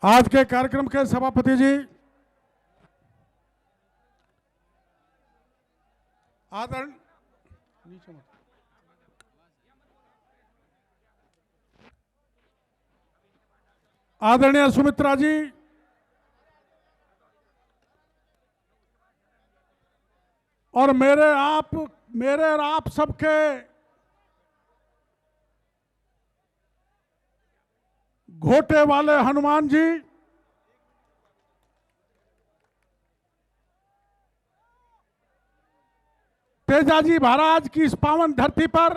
आज के कार्यक्रम के सभापति जी आदरणीय सुमित्रा जी, और मेरे और आप सबके घोटे वाले हनुमान जी, तेजाजी महाराज की इस पावन धरती पर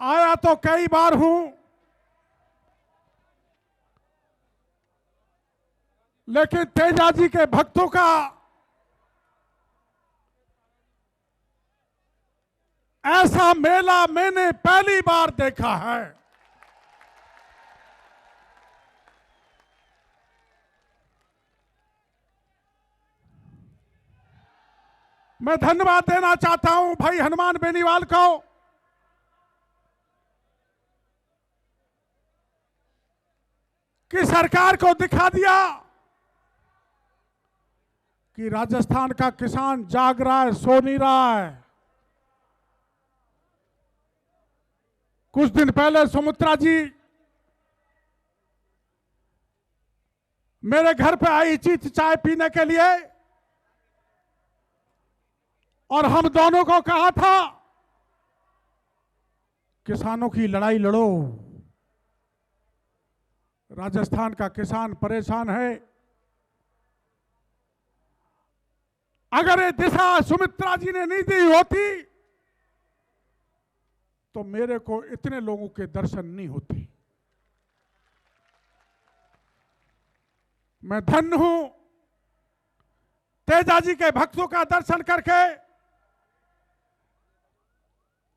आया तो कई बार हूं, लेकिन तेजाजी के भक्तों का ऐसा मेला मैंने पहली बार देखा है। मैं धन्यवाद देना चाहता हूं भाई हनुमान बेनीवाल को, कि सरकार को दिखा दिया कि राजस्थान का किसान जाग रहा है, सो नहीं रहा है। कुछ दिन पहले सुमित्रा जी मेरे घर पे आई थी चाय पीने के लिए, और हम दोनों को कहा था किसानों की लड़ाई लड़ो, राजस्थान का किसान परेशान है। अगर ये दिशा सुमित्रा जी ने नहीं दी होती तो मेरे को इतने लोगों के दर्शन नहीं होते। मैं धन्य हूं तेजाजी के भक्तों का दर्शन करके,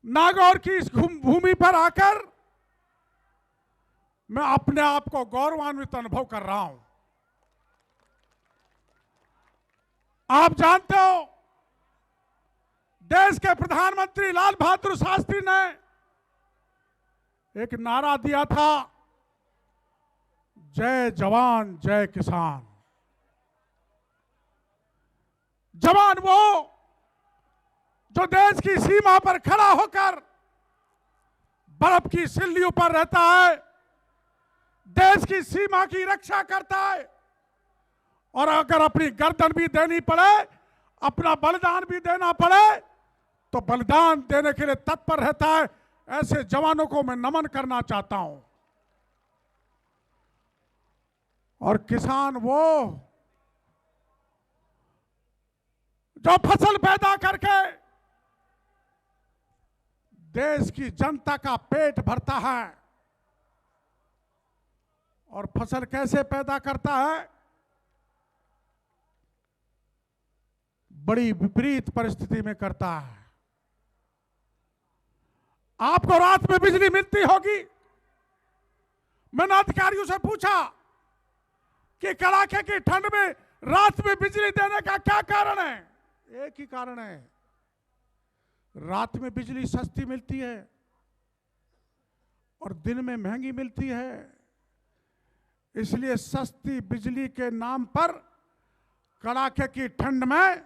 नागौर की इस भूमि पर आकर मैं अपने आप को गौरवान्वित अनुभव कर रहा हूं। आप जानते हो देश के प्रधानमंत्री लाल बहादुर शास्त्री ने एक नारा दिया था, जय जवान जय किसान। जवान वो जो देश की सीमा पर खड़ा होकर बर्फ की सिल्लियों पर रहता है, देश की सीमा की रक्षा करता है, और अगर अपनी गर्दन भी देनी पड़े, अपना बलिदान भी देना पड़े, तो बलिदान देने के लिए तत्पर रहता है। ऐसे जवानों को मैं नमन करना चाहता हूं। और किसान वो जो फसल पैदा करके देश की जनता का पेट भरता है, और फसल कैसे पैदा करता है, बड़ी विपरीत परिस्थिति में करता है। आपको रात में बिजली मिलती होगी। मैंने अधिकारियों से पूछा कि कड़ाके की ठंड में रात में बिजली देने का क्या कारण है। एक ही कारण है, रात में बिजली सस्ती मिलती है और दिन में महंगी मिलती है। इसलिए सस्ती बिजली के नाम पर कड़ाके की ठंड में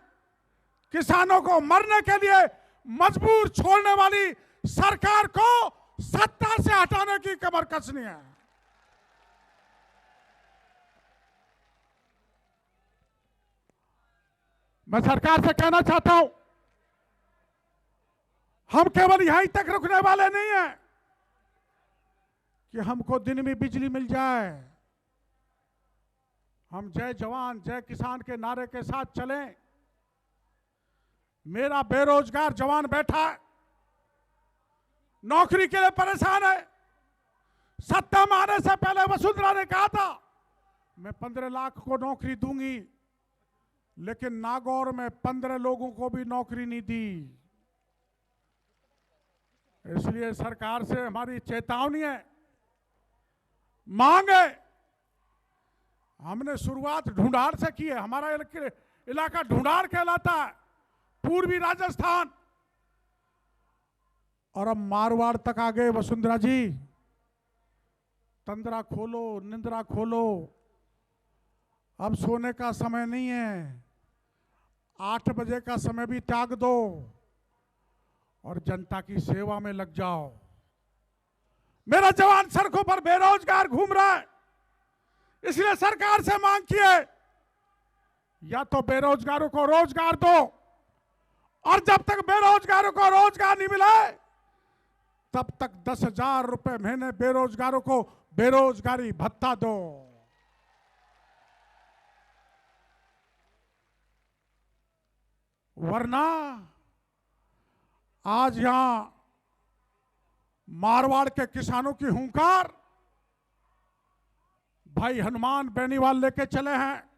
किसानों को मरने के लिए मजबूर छोड़ने वाली सरकार को सत्ता से हटाने की कमर कसनी है। मैं सरकार से कहना चाहता हूं, हम केवल यहीं तक रुकने वाले नहीं हैं कि हमको दिन में बिजली मिल जाए। हम जय जवान जय किसान के नारे के साथ चलें। मेरा बेरोजगार जवान बैठा है, नौकरी के लिए परेशान है। सत्ता में आने से पहले वसुंधरा ने कहा था मैं 15 लाख को नौकरी दूंगी, लेकिन नागौर में 15 लोगों को भी नौकरी नहीं दी। इसलिए सरकार से हमारी चेतावनी है, मांग है। हमने शुरुआत ढूंढाड़ से की है। हमारा इलाका ढूंढाड़ कहलाता है, पूर्वी राजस्थान, और अब मारवाड़ तक आ गए वसुंधरा जी। तंद्रा खोलो, निंद्रा खोलो, अब सोने का समय नहीं है। 8 बजे का समय भी त्याग दो और जनता की सेवा में लग जाओ। मेरा जवान सड़कों पर बेरोजगार घूम रहा है, इसलिए सरकार से मांग की है, या तो बेरोजगारों को रोजगार दो, और जब तक बेरोजगारों को रोजगार नहीं मिले तब तक 10,000 रुपए महीने बेरोजगारों को बेरोजगारी भत्ता दो। वरना आज यहां मारवाड़ के किसानों की हुंकार भाई हनुमान बेनीवाल लेके चले हैं।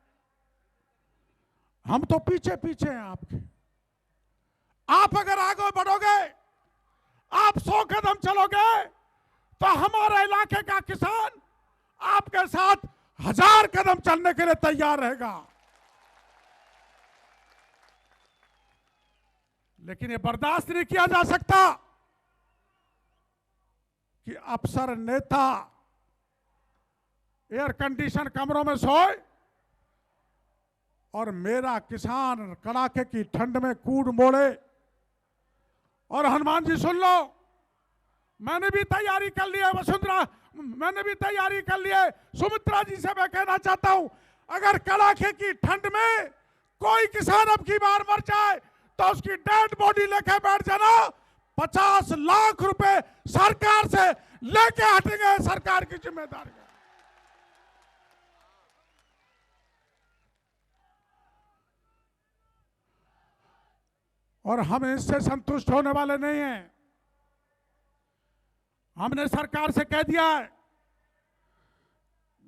हम तो पीछे पीछे हैं आपके। आप अगर आगे बढ़ोगे, आप 100 कदम चलोगे, तो हमारे इलाके का किसान आपके साथ 1000 कदम चलने के लिए तैयार रहेगा। लेकिन ये बर्दाश्त नहीं किया जा सकता कि अफसर नेता एयर कंडीशन कमरों में सोए और मेरा किसान कड़ाके की ठंड में कूद मोड़े। और हनुमान जी सुन लो, मैंने भी तैयारी कर ली है, वसुंधरा मैंने भी तैयारी कर ली है। सुमित्रा जी से मैं कहना चाहता हूं, अगर कड़ाके की ठंड में कोई किसान अब की बार मर जाए तो उसकी डेड बॉडी लेके बैठ जाना। 50 लाख रुपए सरकार से लेके हटेंगे, सरकार की जिम्मेदारी है। और हम इससे संतुष्ट होने वाले नहीं हैं। हमने सरकार से कह दिया है,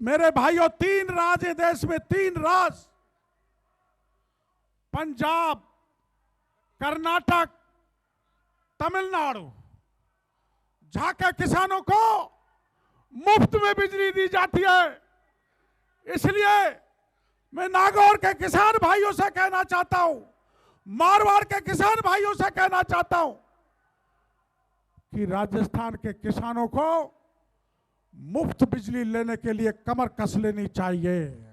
मेरे भाइयों 3 राज्य है देश में, 3 राज्य, पंजाब, कर्नाटक, तमिलनाडु, जहां के किसानों को मुफ्त में बिजली दी जाती है। इसलिए मैं नागौर के किसान भाइयों से कहना चाहता हूं, मारवाड़ के किसान भाइयों से कहना चाहता हूं कि राजस्थान के किसानों को मुफ्त बिजली लेने के लिए कमर कस लेनी चाहिए।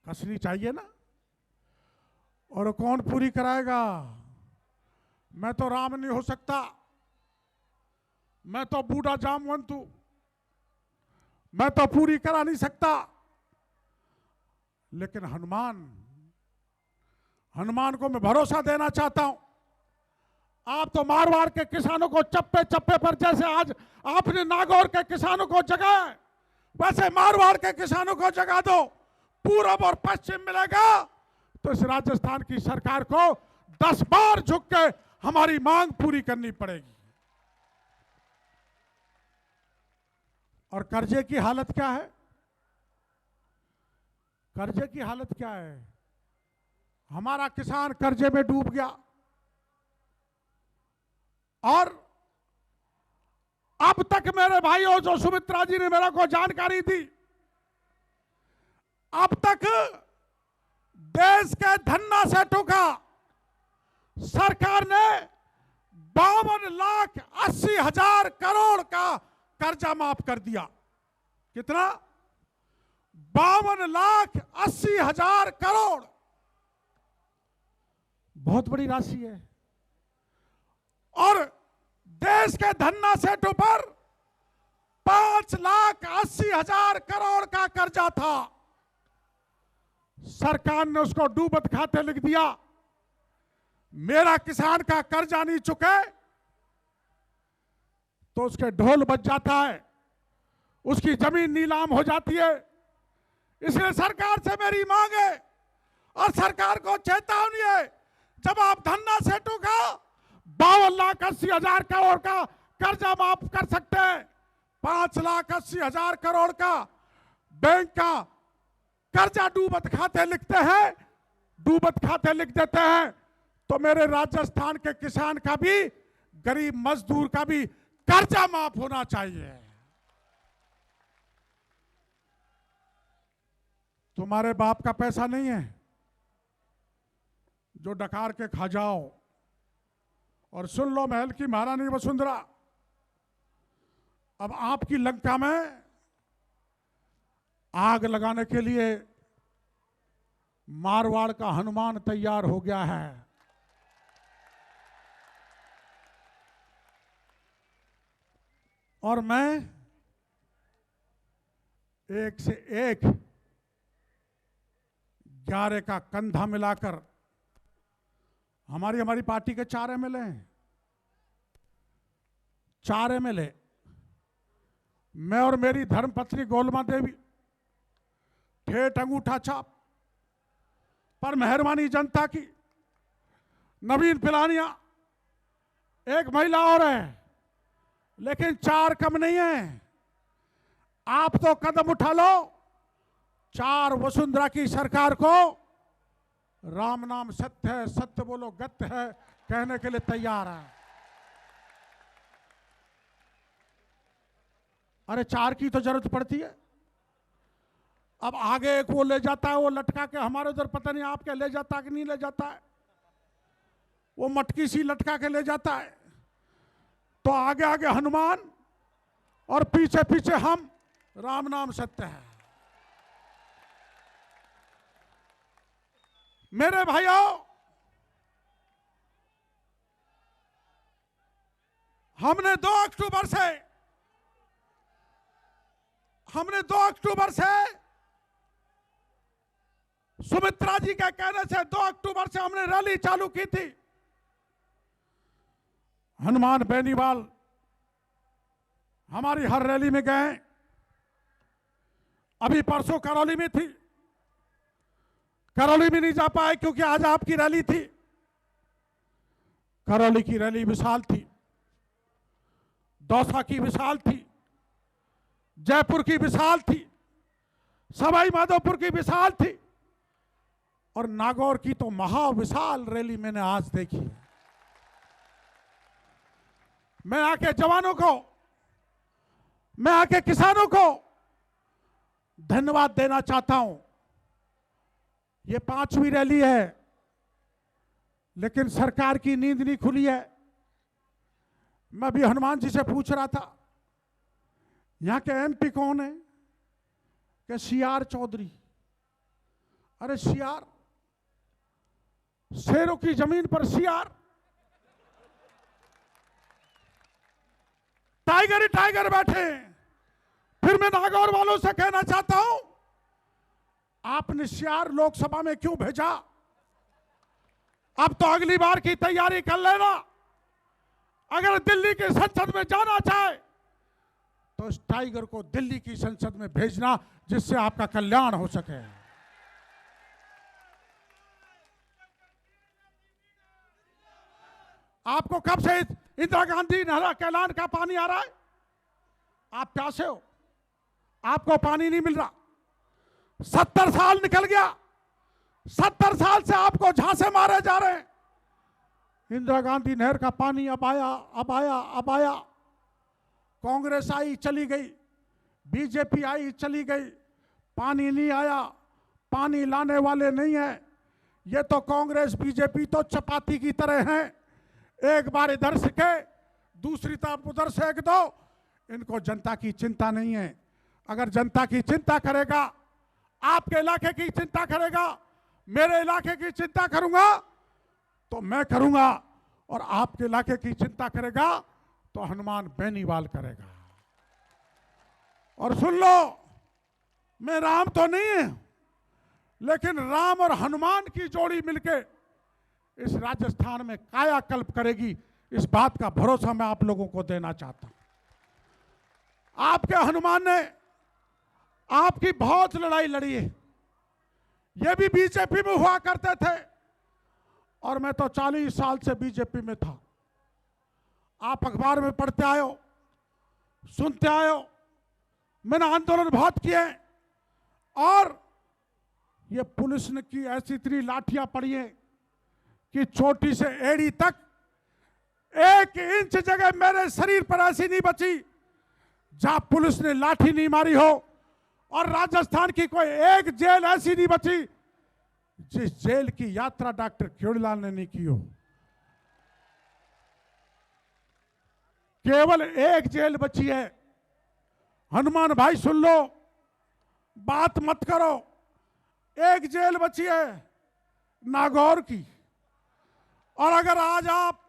कसनी चाहिए ना। और कौन पूरी कराएगा? मैं तो राम नहीं हो सकता, मैं तो बूढ़ा जामवंत हूं, मैं तो पूरी करा नहीं सकता। लेकिन हनुमान को मैं भरोसा देना चाहता हूं। आप तो मारवाड़ के किसानों को चप्पे चप्पे पर, जैसे आज आपने नागौर के किसानों को जगाया, वैसे मारवाड़ के किसानों को जगा दो। पूरब और पश्चिम मिलेगा तो इस राजस्थान की सरकार को 10 बार झुक के हमारी मांग पूरी करनी पड़ेगी। और कर्जे की हालत क्या है? कर्जे की हालत क्या है? हमारा किसान कर्जे में डूब गया। और अब तक मेरे भाइयों, जो सुमित्रा जी ने मेरे को जानकारी दी, अब तक देश के धन्ना सेठों का सरकार ने 52,80,000 करोड़ का कर्जा माफ कर दिया। कितना? 52,80,000 करोड़। बहुत बड़ी राशि है। और देश के धन्ना सेठों पर 5,80,000 करोड़ का कर्जा था। सरकार ने उसको डूबत खाते लिख दिया। मेरा किसान का कर्जा नहीं चुके तो उसके ढोल बज जाता है, उसकी जमीन नीलाम हो जाती है। इसलिए सरकार से मेरी मांग है और सरकार को चेतावनी है, जब आप धन्ना सेठों का 52,80,000 करोड़ का कर्जा माफ कर सकते हैं, 5,80,000 करोड़ का बैंक का कर्जा डूबत खाते लिखते हैं, डूबत खाते लिख देते हैं, तो मेरे राजस्थान के किसान का भी, गरीब मजदूर का भी कर्जा माफ होना चाहिए। तुम्हारे बाप का पैसा नहीं है जो डकार के खा जाओ। और सुन लो महल की महारानी वसुंधरा, अब आपकी लंका में आग लगाने के लिए मारवाड़ का हनुमान तैयार हो गया है। और मैं एक से एक 11 का कंधा मिलाकर, हमारी पार्टी के 4 MLA हैं, 4 MLA, मैं और मेरी धर्मपत्नी गोलमा देवी, ठेठ अंगूठा छाप पर मेहरबानी जनता की, नवीन पिलानिया, एक महिला और है, लेकिन 4 कम नहीं है। आप तो कदम उठा लो, 4 वसुंधरा की सरकार को राम नाम सत्य है, सत्य बोलो गत्य है कहने के लिए तैयार है। अरे 4 की तो जरूरत पड़ती है। अब आगे एक वो ले जाता है, वो लटका के, हमारे उधर पता नहीं आपके ले जाता है कि नहीं ले जाता है, वो मटकी सी लटका के ले जाता है। तो आगे आगे हनुमान और पीछे पीछे हम, राम नाम सत्य है। मेरे भाइयों, हमने 2 अक्टूबर से सुमित्रा जी के कहने से 2 अक्टूबर से हमने रैली चालू की थी। हनुमान बेनीवाल हमारी हर रैली में गए। अभी परसों करौली में थी, करौली में नहीं जा पाए क्योंकि आज आपकी रैली थी। करौली की रैली विशाल थी, दौसा की विशाल थी, जयपुर की विशाल थी, सवाई माधोपुर की विशाल थी, और नागौर की तो महाविशाल रैली मैंने आज देखी है। मैं आके जवानों को, मैं आके किसानों को धन्यवाद देना चाहता हूं। ये 5वीं रैली है, लेकिन सरकार की नींद नहीं खुली है। मैं भी हनुमान जी से पूछ रहा था, यहां के MP कौन है? कि CR चौधरी। अरे CR, शेरों की जमीन पर CR, टाइगर ही टाइगर बैठे। फिर मैं नागौर वालों से कहना चाहता हूं, आपने CR लोकसभा में क्यों भेजा? अब तो अगली बार की तैयारी कर लेना। अगर दिल्ली की संसद में जाना चाहे तो इस टाइगर को दिल्ली की संसद में भेजना, जिससे आपका कल्याण हो सके। आपको कब से इंदिरा गांधी नहर कैलान का पानी आ रहा है? आप प्यासे हो, आपको पानी नहीं मिल रहा। 70 साल निकल गया, 70 साल से आपको झांसे मारे जा रहे हैं। इंदिरा गांधी नहर का पानी अब आया, अब आया, अब आया। कांग्रेस आई चली गई, बीजेपी आई चली गई, पानी नहीं आया। पानी लाने वाले नहीं है ये तो कांग्रेस बीजेपी तो चपाती की तरह हैं, एक बार इधर से के दूसरी तरफ उधर सेक दो। इनको जनता की चिंता नहीं है। अगर जनता की चिंता करेगा, आपके इलाके की चिंता करेगा, मेरे इलाके की चिंता करूंगा तो मैं करूंगा, और आपके इलाके की चिंता करेगा तो हनुमान बेनीवाल करेगा। और सुन लो, मैं राम तो नहीं है, लेकिन राम और हनुमान की जोड़ी मिलके इस राजस्थान में कायाकल्प करेगी, इस बात का भरोसा मैं आप लोगों को देना चाहता हूं। आपके हनुमान ने आपकी बहुत लड़ाई लड़ी है। ये भी बीजेपी में हुआ करते थे, और मैं तो 40 साल से बीजेपी में था। आप अखबार में पढ़ते आए हो, सुनते आए हो, मैंने आंदोलन बहुत किए, और ये पुलिस ने की ऐसी इतनी लाठियां पड़ी हैं कि चोटी से एड़ी तक 1 इंच जगह मेरे शरीर पर ऐसी नहीं बची जहां पुलिस ने लाठी नहीं मारी हो, और राजस्थान की कोई एक जेल ऐसी नहीं बची जिस जेल की यात्रा डॉक्टर किरोड़ीलाल ने नहीं की हो। केवल एक जेल बची है। हनुमान भाई सुन लो, बात मत करो। एक जेल बची है नागौर की, और अगर आज आप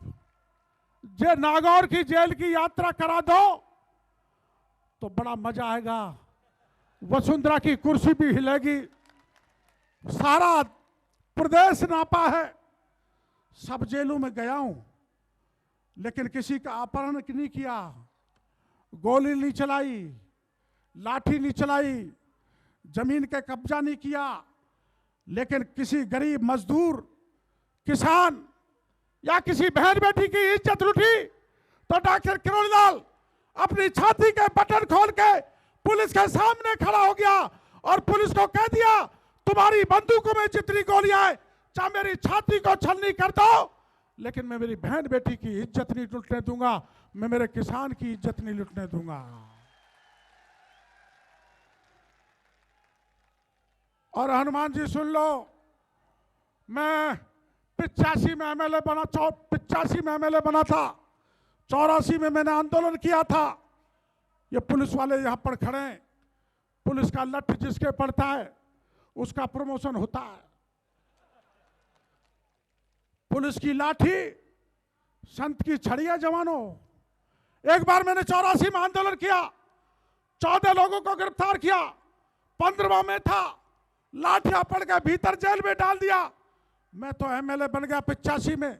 नागौर की जेल की यात्रा करा दो तो बड़ा मजा आएगा। वसुंधरा की कुर्सी भी हिलेगी। सारा प्रदेश नापा है। सब जेलों में गया हूं, लेकिन किसी का अपहरण नहीं किया, गोली नहीं चलाई, लाठी नहीं चलाई, जमीन के कब्जा नहीं किया। लेकिन किसी गरीब मजदूर, किसान या किसी बहन बेटी की इज्जत लूटी तो डॉक्टर किरोड़ीलाल अपनी छाती के बटन खोल के पुलिस के सामने खड़ा हो गया और पुलिस को कह दिया, तुम्हारी बंदूकों में जितनी गोलियां हैं, चाहे मेरी छाती को छलनी कर दो, लेकिन मैं मेरी बहन बेटी की इज्जत नहीं लूटने दूंगा, मैं मेरे किसान की इज्जत नहीं लूटने दूंगा। और हनुमान जी सुन लो, मैं 85 में एमएलए बना, 85 में एमएलए बना था, 84 में मैंने आंदोलन किया था। ये पुलिस वाले यहां पर खड़े हैं, पुलिस का लठ जिसके पड़ता है उसका प्रमोशन होता है। पुलिस की लाठी संत की छड़ी है जवानों। एक बार मैंने 84 में आंदोलन किया, 14 लोगों को गिरफ्तार किया, 15वां में था, लाठियां पड़ के भीतर जेल में डाल दिया। मैं तो एमएलए बन गया 85 में,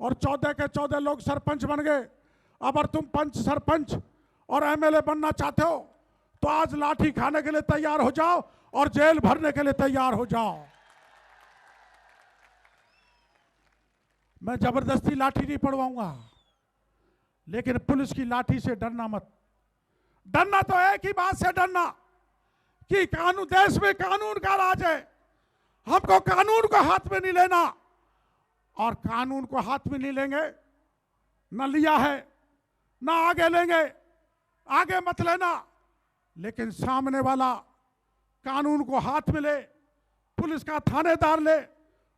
और 14 के 14 लोग सरपंच बन गए। अब अगर तुम पंच, सरपंच और एमएलए बनना चाहते हो तो आज लाठी खाने के लिए तैयार हो जाओ और जेल भरने के लिए तैयार हो जाओ। मैं जबरदस्ती लाठी नहीं पड़वाऊंगा, लेकिन पुलिस की लाठी से डरना मत। डरना तो एक ही बात से डरना कि कानून, देश में कानून का राज है, हमको कानून को हाथ में नहीं लेना, और कानून को हाथ में नहीं लेंगे, न लिया है न आगे लेंगे, आगे मत लेना। लेकिन सामने वाला कानून को हाथ में ले, पुलिस का थानेदार ले,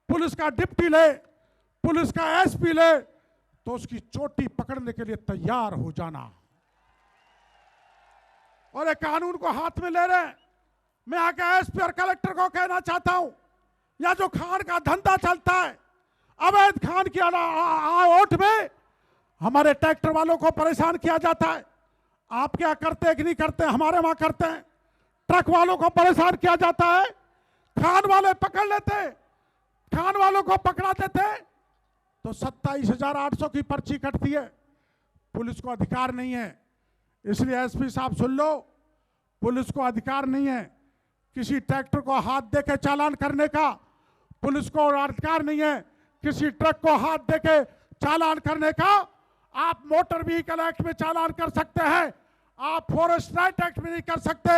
पुलिस का डिप्टी ले, पुलिस का एसपी ले, तो उसकी चोटी पकड़ने के लिए तैयार हो जाना। और ये कानून को हाथ में ले रहे, मैं आके एसपी और कलेक्टर को कहना चाहता हूं, या जो खान का धंधा चलता है, अवैध खान की ओट में हमारे ट्रैक्टर वालों को परेशान किया जाता है। आप क्या करते कि नहीं करते, हमारे वहां करते हैं। ट्रक वालों को परेशान किया जाता है, खान वाले पकड़ लेते, खान वालों को पकड़ा देते तो 27,800 की पर्ची कटती है। पुलिस को अधिकार नहीं है। इसलिए एसपी साहब सुन लो, पुलिस को अधिकार नहीं है किसी ट्रैक्टर को हाथ देके चालान करने का। पुलिस को अधिकार नहीं है किसी ट्रक को हाथ देके चालान करने का। आप मोटर व्हीकल एक्ट में चालान कर सकते हैं, आप फॉरेस्ट राइट एक्ट में नहीं कर सकते,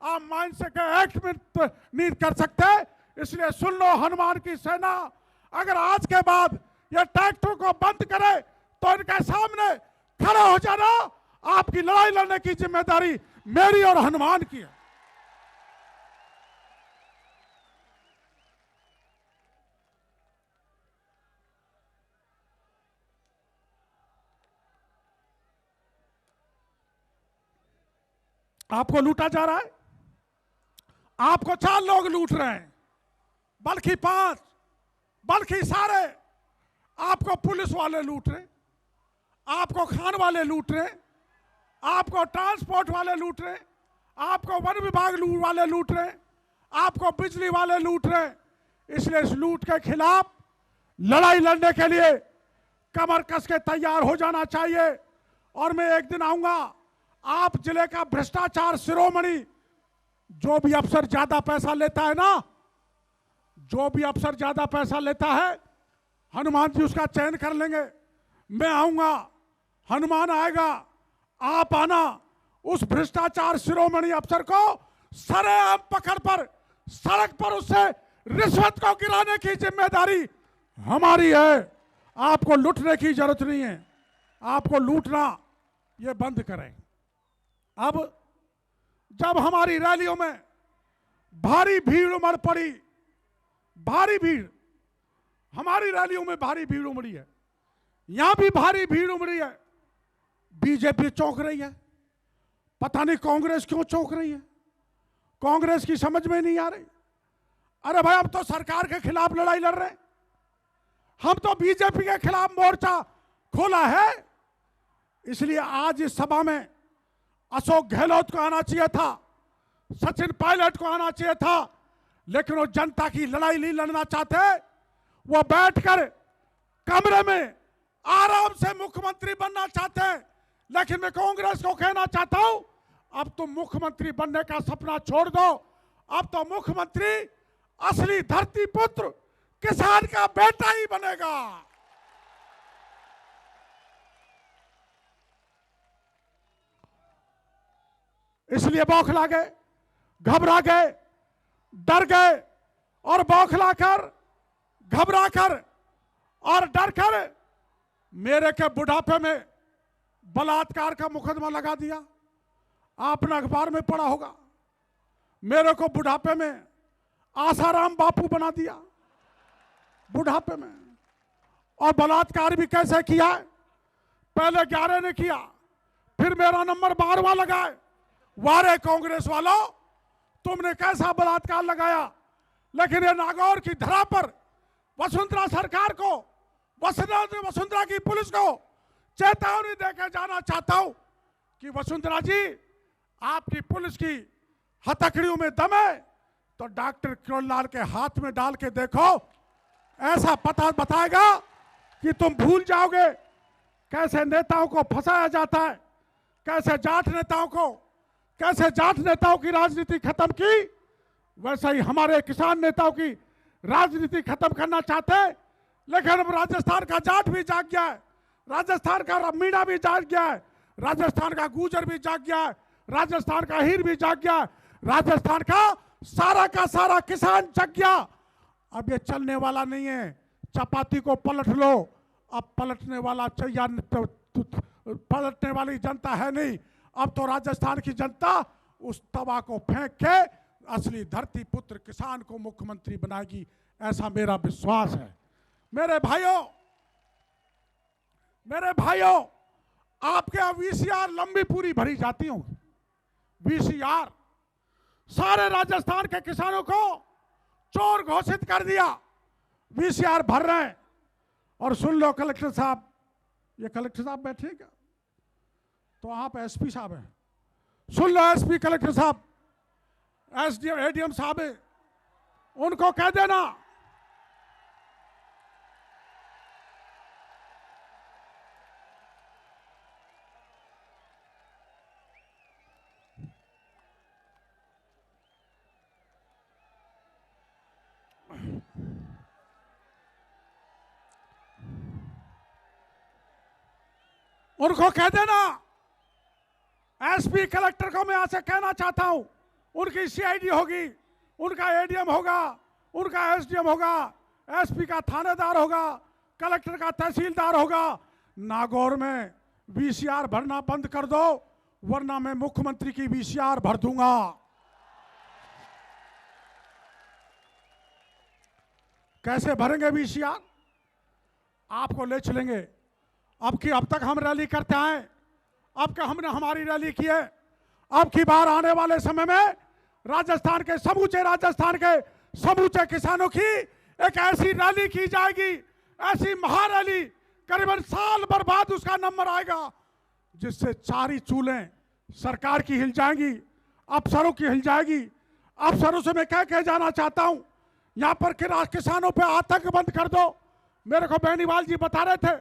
आप माइंस एक्ट में नहीं कर सकते। इसलिए सुन लो हनुमान की सेना, अगर आज के बाद ये ट्रैक्टर को बंद करे तो इनके सामने खड़े हो जाना। आपकी लड़ाई लड़ने की जिम्मेदारी मेरी और हनुमान की है। आपको लूटा जा रहा है, आपको 4 लोग लूट रहे हैं, बल्कि 5, बल्कि सारे। आपको पुलिस वाले लूट रहे, आपको खान वाले लूट रहे, आपको ट्रांसपोर्ट वाले लूट रहे, आपको वन विभाग वाले लूट रहे, आपको बिजली वाले लूट रहे। इसलिए इस लूट के खिलाफ लड़ाई लड़ने के लिए कमर कस के तैयार हो जाना चाहिए। और मैं एक दिन आऊंगा, आप जिले का भ्रष्टाचार शिरोमणि, जो भी अफसर ज्यादा पैसा लेता है ना, जो भी अफसर ज्यादा पैसा लेता है, हनुमान जी उसका चयन कर लेंगे। मैं आऊंगा, हनुमान आएगा, आप आना, उस भ्रष्टाचार शिरोमणि अफसर को सरेआम पकड़ पर सड़क पर उससे रिश्वत को गिराने की जिम्मेदारी हमारी है। आपको लूटने की जरूरत नहीं है, आपको लूटना ये बंद करें। अब जब हमारी रैलियों में भारी भीड़ उमड़ पड़ी, भारी भीड़, हमारी रैलियों में भारी भीड़ उमड़ी है, यहां भी भारी भीड़ उमड़ी है। बीजेपी चौंक रही है, पता नहीं कांग्रेस क्यों चौंक रही है, कांग्रेस की समझ में नहीं आ रही। अरे भाई, हम तो सरकार के खिलाफ लड़ाई लड़ रहे हैं, हम तो बीजेपी के खिलाफ मोर्चा खोला है। इसलिए आज इस सभा में अशोक गहलोत को आना चाहिए था, सचिन पायलट को आना चाहिए था, लेकिन वो जनता की लड़ाई नहीं लड़ना चाहते। वो बैठकर कमरे में आराम से मुख्यमंत्री बनना चाहते हैं। लेकिन मैं कांग्रेस को कहना चाहता हूं, अब तुम मुख्यमंत्री बनने का सपना छोड़ दो। अब तो मुख्यमंत्री असली धरती पुत्र किसान का बेटा ही बनेगा। इसलिए बौखला गए, घबरा गए, डर गए और बौखला कर, घबरा कर और डर कर मेरे के बुढ़ापे में बलात्कार का मुकदमा लगा दिया। आपने अखबार में पढ़ा होगा, मेरे को बुढ़ापे में आसाराम बापू बना दिया, बुढ़ापे में। और बलात्कार भी कैसे किया है, पहले 11 ने किया, फिर मेरा नंबर 12वां लगाए। वारे कांग्रेस वालों, तुमने कैसा बलात्कार लगाया। लेकिन ये नागौर की धरा पर वसुंधरा सरकार को, वसुंधरा की पुलिस को चेतावनी देकर जाना चाहता हूं कि वसुंधरा जी, आपकी पुलिस की हथकड़ियों में दम है तो डॉक्टर किरणलाल के हाथ में डाल के देखो, ऐसा पता बताएगा कि तुम भूल जाओगे कैसे नेताओं को फंसाया जाता है, कैसे जाट नेताओं की राजनीति खत्म की। वैसे ही हमारे किसान नेताओं की राजनीति खत्म करना चाहते हैं। लेकिन अब राजस्थान का जाट भी जाग गया है, राजस्थान का मीणा भी जाग गया है, राजस्थान का गुर्जर भी जाग गया है, राजस्थान का हीर भी जाग गया है, राजस्थान का सारा किसान जग गया। अब ये चलने वाला नहीं है, चपाती को पलट लो, अब पलटने वाली जनता है नहीं। अब तो राजस्थान की जनता उस तवा को फेंक के असली धरती पुत्र किसान को मुख्यमंत्री बनाएगी, ऐसा मेरा विश्वास है। मेरे भाइयों, आपके यहाँ वीसीआर लंबी पूरी भरी जाती होंगी। वीसीआर सारे राजस्थान के किसानों को चोर घोषित कर दिया, वीसीआर भर रहे हैं। और सुन लो कलेक्टर साहब, ये कलेक्टर साहब बैठे क्या, तो आप एसपी साहब हैं, सुन लो एसपी कलेक्टर साहब, एसडीएम एडीएम साहब है, उनको कह देना एसपी कलेक्टर को मैं आज से कहना चाहता हूं, उनकी सीआईडी होगी, उनका एडीएम होगा, उनका एसडीएम होगा, एसपी का थानेदार होगा, कलेक्टर का तहसीलदार होगा। नागौर में वीसीआर भरना बंद कर दो, वरना मैं मुख्यमंत्री की वीसीआर भर दूंगा। कैसे भरेंगे वीसीआर, आपको ले चलेंगे। अब तक हम रैली करते हैं, अब क्या हमने हमारी रैली की है। अब की बार आने वाले समय में राजस्थान के समूचे किसानों की एक ऐसी रैली की जाएगी, ऐसी महारैली, करीबन साल भर बाद उसका नंबर आएगा, जिससे चारी चूलें सरकार की हिल जाएंगी, अफसरों की हिल जाएगी। अफसरों से मैं कह जाना चाहता हूं, यहां पर किसानों पे आतंक बंद कर दो। मेरे को बेनीवाल जी बता रहे थे,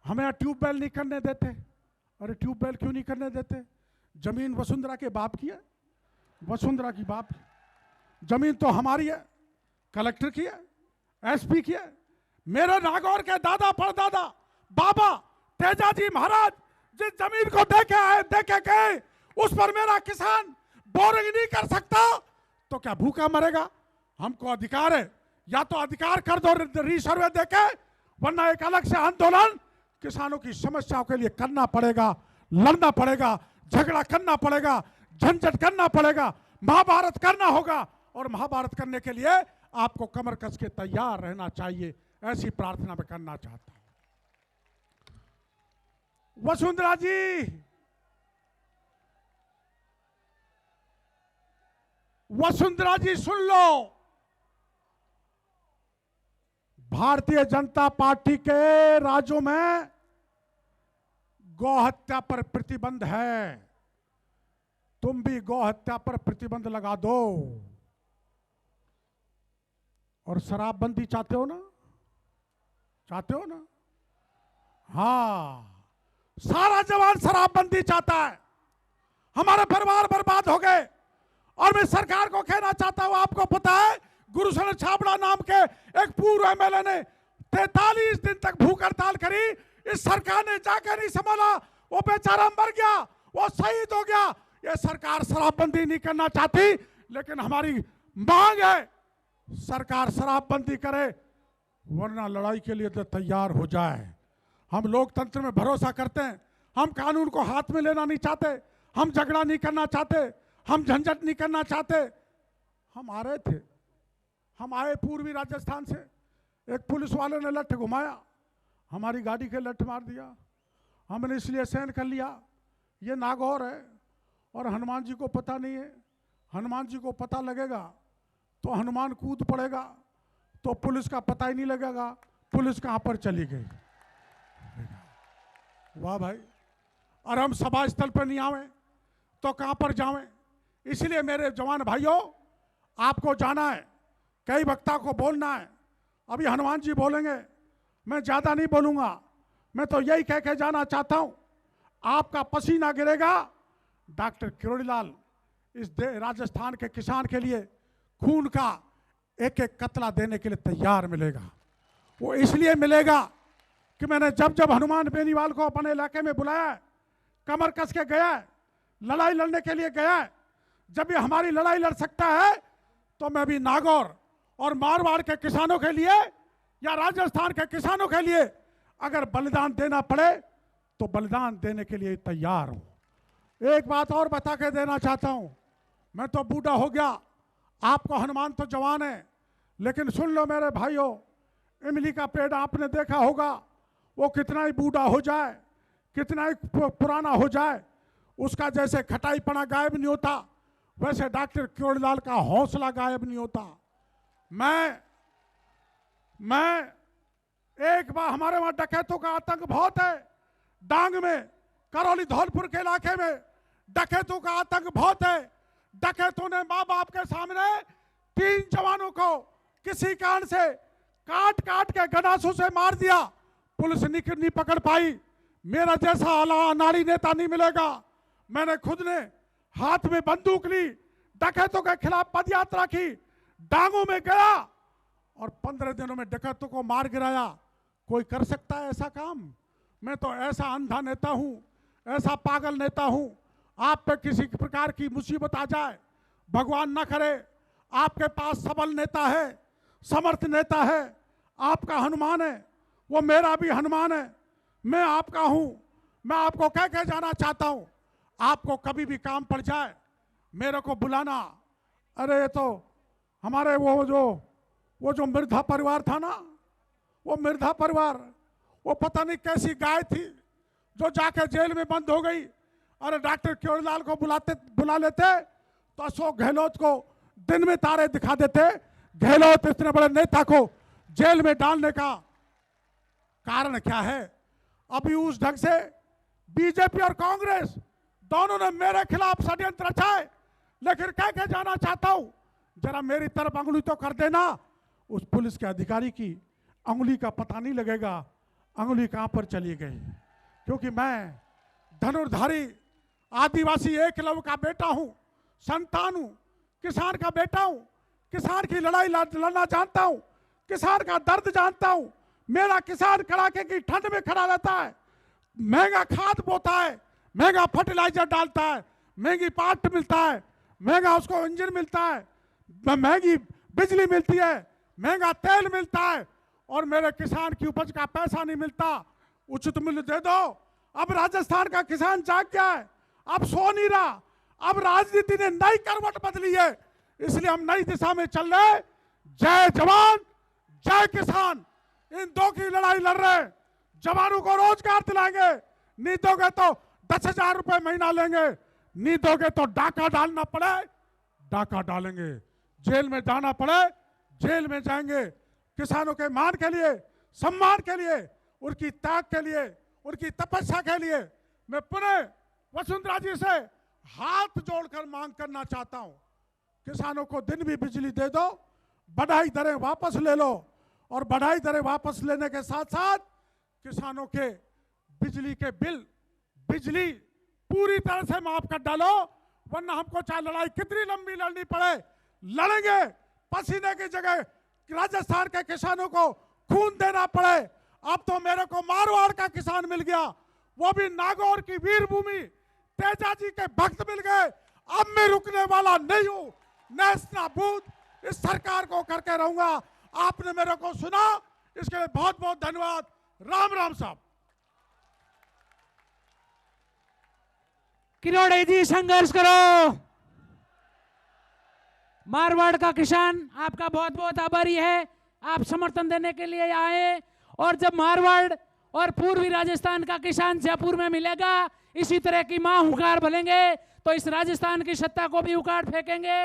हमें ट्यूबवेल नहीं करने देते। अरे ट्यूबवेल क्यों नहीं करने देते, जमीन वसुंधरा के बाप की है, वसुंधरा की बाप, जमीन तो हमारी है, कलेक्टर की है, एसपी की है। मेरे नागौर के दादा परदादा बाबा तेजाजी महाराज जिस जमीन को देके गए, उस पर मेरा किसान बोरिंग नहीं कर सकता तो क्या भूखा मरेगा। हमको अधिकार है, या तो अधिकार कर दो रीसर्वे देके, वरना एक अलग से आंदोलन किसानों की समस्याओं के लिए करना पड़ेगा, लड़ना पड़ेगा, झगड़ा करना पड़ेगा, झंझट करना पड़ेगा, महाभारत करना होगा। और महाभारत करने के लिए आपको कमर कस के तैयार रहना चाहिए, ऐसी प्रार्थना मैं करना चाहता हूं। वसुंधरा जी, वसुंधरा जी सुन लो, भारतीय जनता पार्टी के राज्यों में गौ हत्या पर प्रतिबंध है, तुम भी गौ हत्या पर प्रतिबंध लगा दो। और शराबबंदी चाहते हो ना, चाहते हो ना? हाँ, सारा जवान शराबबंदी चाहता है, हमारे परिवार बर्बाद हो गए। और मैं सरकार को कहना चाहता हूं, आपको पता है गुरुशरण छाबड़ा नाम के एक पूर्व एमएलए ने 43 दिन तक भूख हड़ताल करी, इस सरकार ने जाकर नहीं संभाला, वो बेचारा मर गया, वो शहीद हो गया। ये सरकार शराबबंदी नहीं करना चाहती, लेकिन हमारी मांग है सरकार शराबबंदी करे, वरना लड़ाई के लिए तो तैयार हो जाए। हम लोकतंत्र में भरोसा करते हैं, हम कानून को हाथ में लेना नहीं चाहते, हम झगड़ा नहीं करना चाहते, हम झंझट नहीं करना चाहते। हम आ रहे थे, हम आए पूर्वी राजस्थान से, एक पुलिस वाले ने लठ घुमाया, हमारी गाड़ी के लठ मार दिया। हमने इसलिए सहन कर लिया, ये नागौर है और हनुमान जी को पता नहीं है। हनुमान जी को पता लगेगा तो हनुमान कूद पड़ेगा, तो पुलिस का पता ही नहीं लगेगा पुलिस कहाँ पर चली गई। वाह भाई, और हम सभा स्थल पर नहीं आवे तो कहाँ पर जावें। इसलिए मेरे जवान भाइयों, आपको जाना है, कई वक्ता को बोलना है। अभी हनुमान जी बोलेंगे, मैं ज़्यादा नहीं बोलूँगा, मैं तो यही कह के जाना चाहता हूँ, आपका पसीना गिरेगा। डॉक्टर किरोड़ीलाल इस राजस्थान के किसान के लिए खून का एक एक कतला देने के लिए तैयार मिलेगा। वो इसलिए मिलेगा कि मैंने जब जब हनुमान बेनीवाल को अपने इलाके में बुलाया है, कमर कस के गया है, लड़ाई लड़ने के लिए गया है। जब ये हमारी लड़ाई लड़ सकता है तो मैं भी नागौर और मारवाड़ के किसानों के लिए या राजस्थान के किसानों के लिए अगर बलिदान देना पड़े तो बलिदान देने के लिए तैयार हूं। एक बात और बता के देना चाहता हूं, मैं तो बूढ़ा हो गया, आपको हनुमान तो जवान है, लेकिन सुन लो मेरे भाइयों, इमली का पेड़ आपने देखा होगा, वो कितना ही बूढ़ा हो जाए, कितना ही पुराना हो जाए, उसका जैसे खटाईपना गायब नहीं होता, वैसे डॉक्टर किरोड़ीलाल का हौसला गायब नहीं होता। मैं एक बार, हमारे वहां डकैतों का आतंक बहुत है, डांग में, करौली धौलपुर के इलाके में डकैतों का आतंक बहुत है। डकैतों ने माँ बाप के सामने 3 जवानों को किसी कारण से काट काट के गनासों से मार दिया, पुलिस नहीं पकड़ पाई। मेरा जैसा अनाड़ी नेता नहीं मिलेगा। मैंने खुद ने हाथ में बंदूक ली, डकैतों के खिलाफ पदयात्रा की, डांगों में गया और 15 दिनों में डकैतों को मार गिराया। कोई कर सकता है ऐसा काम? मैं तो ऐसा अंधा नेता हूं, ऐसा पागल नेता हूं। आप पे किसी प्रकार की मुसीबत आ जाए, भगवान ना करे, आपके पास सबल नेता है, समर्थ नेता है, आपका हनुमान है, वो मेरा भी हनुमान है, मैं आपका हूं। मैं आपको कह के जाना चाहता हूं, आपको कभी भी काम पड़ जाए मेरे को बुलाना। अरे ये तो हमारे वो जो मिर्धा परिवार था ना, वो मिर्धा परिवार, वो पता नहीं कैसी गाय थी जो जाके जेल में बंद हो गई। अरे डॉक्टर किरोड़ीलाल को बुला लेते तो अशोक गहलोत को दिन में तारे दिखा देते। गहलोत इतने बड़े नेता को जेल में डालने का कारण क्या है? अभी उस ढंग से बीजेपी और कांग्रेस दोनों ने मेरे खिलाफ षड्यंत्र रचाए, लेकिन कह के जाना चाहता हूं, जरा मेरी तरफ अंगुली तो कर देना। उस पुलिस के अधिकारी की अंगुली का पता नहीं लगेगा अंगुली कहां पर चली गई, क्योंकि मैं धनुर्धारी आदिवासी एकलव्य का बेटा हूं, संतान हूं, किसान का बेटा हूं, किसान की लड़ाई लड़ना जानता हूं, किसान का दर्द जानता हूं। मेरा किसान कड़ाके की ठंड में खड़ा रहता है, महंगा खाद बोता है, महंगा फर्टिलाइजर डालता है, महंगी पार्ट मिलता है, महंगा उसको इंजन मिलता है, महंगी बिजली मिलती है, महंगा तेल मिलता है, और मेरे किसान की उपज का पैसा नहीं मिलता। उचित मूल्य दे दो। अब राजस्थान का किसान जाग गया है, अब सो नहीं रहा। अब राजनीति ने नई करवट बदली है, इसलिए हम नई दिशा में चल रहे। जय जवान जय किसान, इन दो की लड़ाई लड़ रहे हैं। जवानों को रोजगार दिलाएंगे, नहीं दोगे तो 10,000 रुपए महीना लेंगे, नहीं दोगे तो डाका डालना पड़े डाका डालेंगे, जेल में जाना पड़े जेल में जाएंगे। किसानों के मान के लिए, सम्मान के लिए, उनकी त्याग के लिए, उनकी तपस्या के लिए मैं पुनः वसुंधरा जी से हाथ जोड़कर मांग करना चाहता हूं, किसानों को दिन भी बिजली दे दो, बढ़ाई दरें वापस ले लो, और बढ़ाई दरें वापस लेने के साथ साथ किसानों के बिजली के बिल, बिजली पूरी तरह से माफ कर डालो, वरना हमको चाहे लड़ाई कितनी लंबी लड़नी पड़े लड़ेंगे। पसीने की जगह राजस्थान के किसानों को खून देना पड़े। अब तो मेरे को मारवाड़ का किसान मिल गया, वो भी नागौर की वीर भूमि तेजा जी के भक्त मिल गए। अब मैं रुकने वाला नहीं हूं, नेस्तनाबूद इस सरकार को करके रहूंगा। आपने मेरे को सुना, इसके लिए बहुत बहुत धन्यवाद। राम राम साहब। किरोड़े जी संघर्ष करो। मारवाड़ का किसान आपका बहुत बहुत आभारी है, आप समर्थन देने के लिए आए। और जब मारवाड़ और पूर्वी राजस्थान का किसान जयपुर में मिलेगा, इसी तरह की मां हुंकार भलेंगे तो इस राजस्थान की सत्ता को भी उखाड़ फेंकेंगे।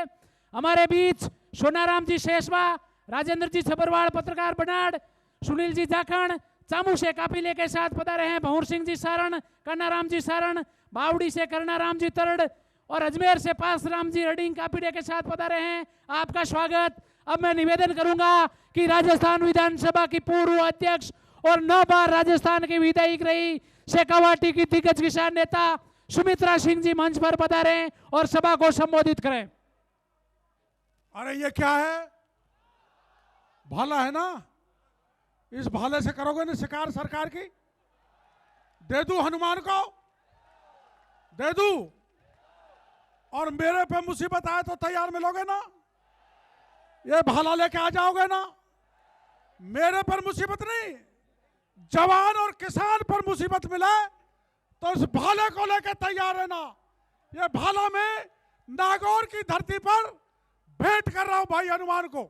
हमारे बीच सोनाराम जी शेषवा, राजेंद्र जी छबरवाड़ पत्रकार बनाड़, सुनील जी जाखड़, चामू से काफिले के साथ पधारे हैं भंवर सिंह जी सारण, कन्नाराम जी सारण, बावड़ी से करनाराम जी तरड़ और अजमेर से पासराम जी रडिंग कापीड़े के साथ पधारे हैं। आपका स्वागत। अब मैं निवेदन करूंगा कि राजस्थान विधानसभा की पूर्व अध्यक्ष और 9 बार राजस्थान की विधायक रही शेखावाटी की दिग्गज किसान नेता सुमित्रा सिंह जी मंच पर पधारे और सभा को संबोधित करें। अरे ये क्या है, भाला है ना, इस भाले से करोगे ना शिकार सरकार की? दे दूं हनुमान को, दे दूं, और मेरे पे मुसीबत आए तो तैयार मिलोगे ना? ये भाला लेके आ जाओगे ना? मेरे पर मुसीबत नहीं, जवान और किसान पर मुसीबत मिले तो इस भाले को लेके तैयार है ना? ये भाला में नागौर की धरती पर भेंट कर रहा हूं भाई हनुमान को।